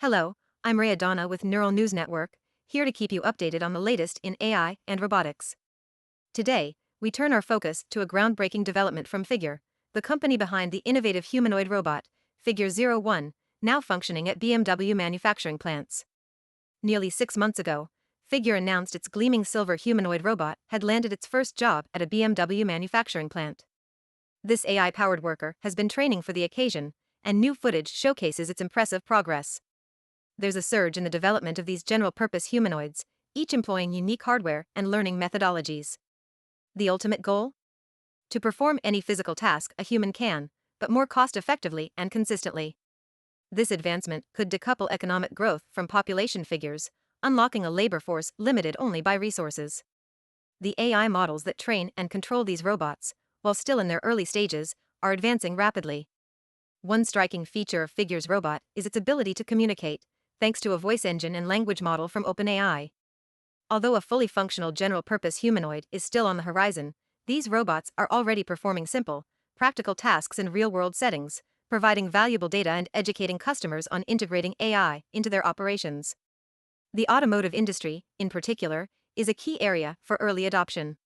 Hello, I'm Reya Donna with Neural News Network, here to keep you updated on the latest in AI and robotics. Today, we turn our focus to a groundbreaking development from Figure, the company behind the innovative humanoid robot, Figure 01, now functioning at BMW manufacturing plants. Nearly 6 months ago, Figure announced its gleaming silver humanoid robot had landed its first job at a BMW manufacturing plant. This AI-powered worker has been training for the occasion, and new footage showcases its impressive progress. There's a surge in the development of these general-purpose humanoids, each employing unique hardware and learning methodologies. The ultimate goal? To perform any physical task a human can, but more cost-effectively and consistently. This advancement could decouple economic growth from population figures, unlocking a labor force limited only by resources. The AI models that train and control these robots, while still in their early stages, are advancing rapidly. One striking feature of Figure's robot is its ability to communicate, thanks to a voice engine and language model from OpenAI. Although a fully functional general-purpose humanoid is still on the horizon, these robots are already performing simple, practical tasks in real-world settings, providing valuable data and educating customers on integrating AI into their operations. The automotive industry, in particular, is a key area for early adoption.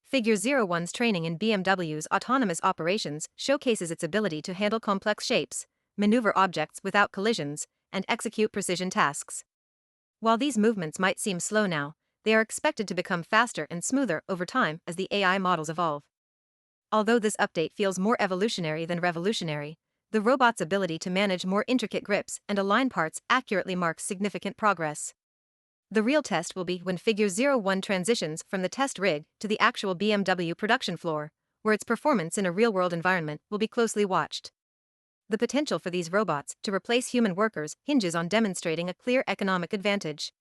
Figure 01's training in BMW's autonomous operations showcases its ability to handle complex shapes, maneuver objects without collisions, and execute precision tasks. While these movements might seem slow now, they are expected to become faster and smoother over time as the AI models evolve. Although this update feels more evolutionary than revolutionary, the robot's ability to manage more intricate grips and align parts accurately marks significant progress. The real test will be when Figure 01 transitions from the test rig to the actual BMW production floor, where its performance in a real-world environment will be closely watched. The potential for these robots to replace human workers hinges on demonstrating a clear economic advantage.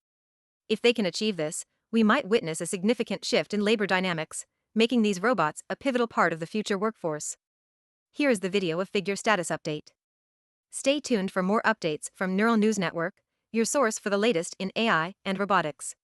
If they can achieve this, we might witness a significant shift in labor dynamics, making these robots a pivotal part of the future workforce. Here is the video of Figure status update. Stay tuned for more updates from Neural News Network, your source for the latest in AI and robotics.